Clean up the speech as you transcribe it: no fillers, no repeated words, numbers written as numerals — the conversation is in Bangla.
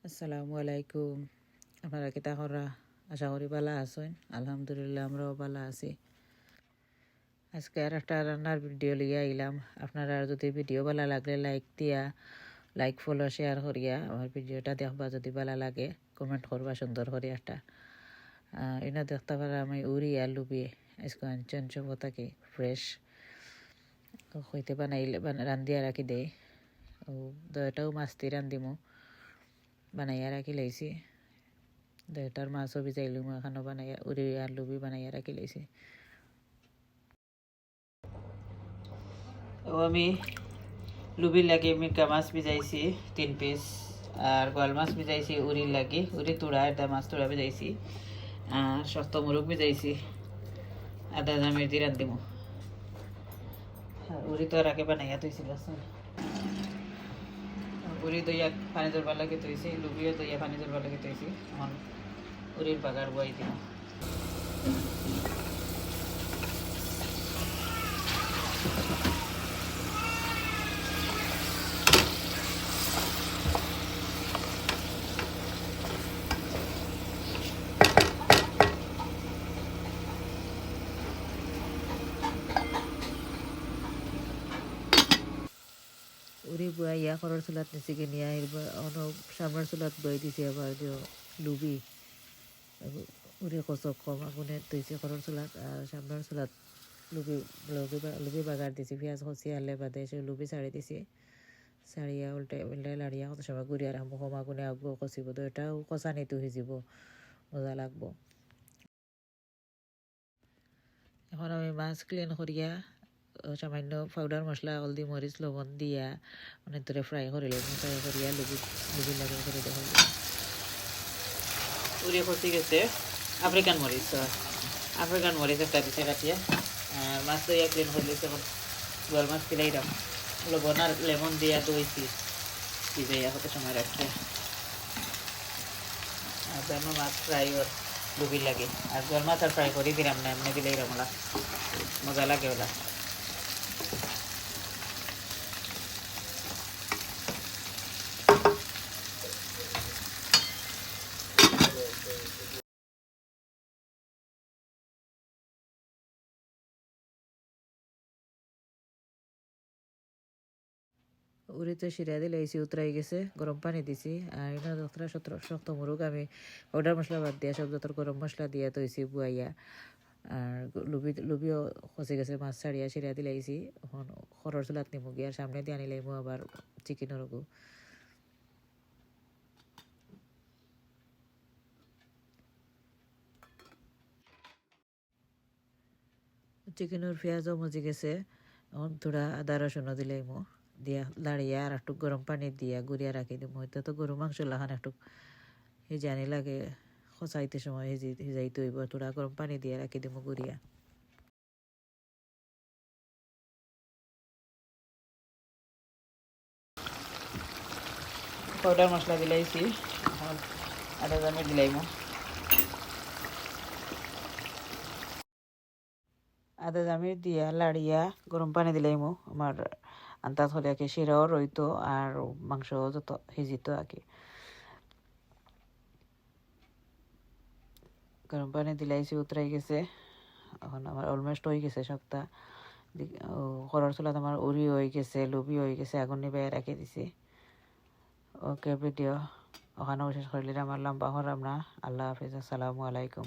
আসসালামু আলাইকুম। আপনারা কিতা করা? আশা করি ভালো আছেন। আলহামদুলিল্লাহ আমরাও ভালো আছি। আজকে আর একটা রান্নার ভিডিও লিয়ে আইলাম। আপনারা যদি ভিডিও ভালো লাগলে লাইক ফলো শেয়ার করিয়া আমার ভিডিওটা দেখবা। যদি ভালো লাগে কমেন্ট করবা সুন্দর করে একটা। এনে দেখতে পারা আমি উড়ি আর লুবি আজকে আনছেন থাকি ফ্রেশ হইতে রান্ধিয়া রাখি দেই। দয়টাও মাছটি রান্ধিমো বানাইয়া রাখি লাইছি। দেটার মাছও ভিজাইলু এখানো বানাইয়া উড়ি আর লুবি বানাইয়া রাখি লাইছি। আমি লুবির লাগে মিরকা মাছ ভিজাইছি 3 পিস, আর গোয়াল মাছ ভিজাইছি উড়ির লাগে, উড়ি তুড়া এটা মাছ তুড়া ভিজাইছি, আর শক্ত মুরগ ভিজাইছি আদা জামের দিয়ে রান্ধিমু। উড়ি তো আর আগে বানাইয়া তৈছিল, উড়ি দইয়া পানি জলবার লাগে তৈছি, লুবিও দইয়া পানি জলবার লাগে তৈছি। এখন উড়ির বাগার বই দিব। উড়ি বুয়া ইয়া করার চুলাত নিচিকে নিয়ে সামনের চুলাত বই দিছে। আবার যে লুবি উড়ি কচক কম আগুনে তৈছে করার চুলাত, আর সামনের চুলাত লুবি বাগার দিছি। পেঁয়াজ কচি আলে বাদে সে লুবি ছাড়ি দিছি। ছাড়িয়া উল্টাই লাড়িয়া কত সময় গুড়িয়া রাখবো। কম আগুনে আগবো কচিব, তো এটাও কষানিটো সিজিব, মজা লাগবো। এখন আমি মাছ ক্লিন করিয়া সামান্য পাউডার মশলা হলদি মরিচ লবণ দিয়া অনেক ধরে ফ্রাই করিলাম। ফ্রাই করিয়া লুবি লাগে করে দেখো উড়িয়ে খসি গেছে। আফ্রিকান মরিচ একটা দিছে কাটিয়া। মাছ দইয়া ক্লিন করে দিয়েছে। এখন গোয়াল মাছ পিলাইলাম, লবণ আর লেমন দিয়া দইছি ভিজাইয়া কত সময় রাখছে। আর মাছ ফ্রাই ওর লুবি লাগে, আর গোয়াল মাছ আর ফ্রাই করে দিলাম না, এমনি দিলাইলাম। ওলা মজা লাগে ওলা। উড়িতে সিরা দিলে এসি উতরাই গেছে, গরম পানি দিছি। আর এনে যতটা শক্ত মুরগ আমি পাউডার মশলা বাদ দিয়া সব যত গরম মশলা দিয়া তৈছি বুয়াইয়া। আর লুবিও খসে গেছে, মাছ ছাড়িয়া সিরা দিলে আইছি। এখন খরর চুলাত নিমু গিয়ার সামনে দিয়ে আনিলাইমু আবার চিকেনের রগু। চিকেনের পেঁয়াজও মজি গেছে। এখন থোড়া আদা রসুনও দিলাইমু দিয়া লাড়িয়া আর একটু গরম পানি দিয়া গুড়িয়া রাখি দিমু। হয়তো তো গরু মাংস লাখান একটু হিজানি লাগে, খসাইতে সময় হিজাইতে হইব। থোড়া গরম পানি দিয়া রাখি দিমু গুড়িয়া। পাউডার মশলা দিলাইছি, এখন আদা জামের দিলাইমু। আদা জামের দিয়া লাড়িয়া গরম পানি দিলাইমু। আমার আন্দাজ হলে আগে শিরাও রইতো আর মাংস যত হিজিত আগে। গরম পানি দিলাইছি, উতরাই গেছে। এখন আমার অলমোস্ট হয়ে গেছে সপ্তাহ। করার চুলাত আমার উড়ি হয়ে গেছে, লুবি হয়ে গেছে। আগুন নিবে রাখি দিছি। ওকে, ভিডিও ওখানেও শেষ করলে আমার লম্বা হরাম না। আল্লাহ হাফিজ, আসসালামু আলাইকুম।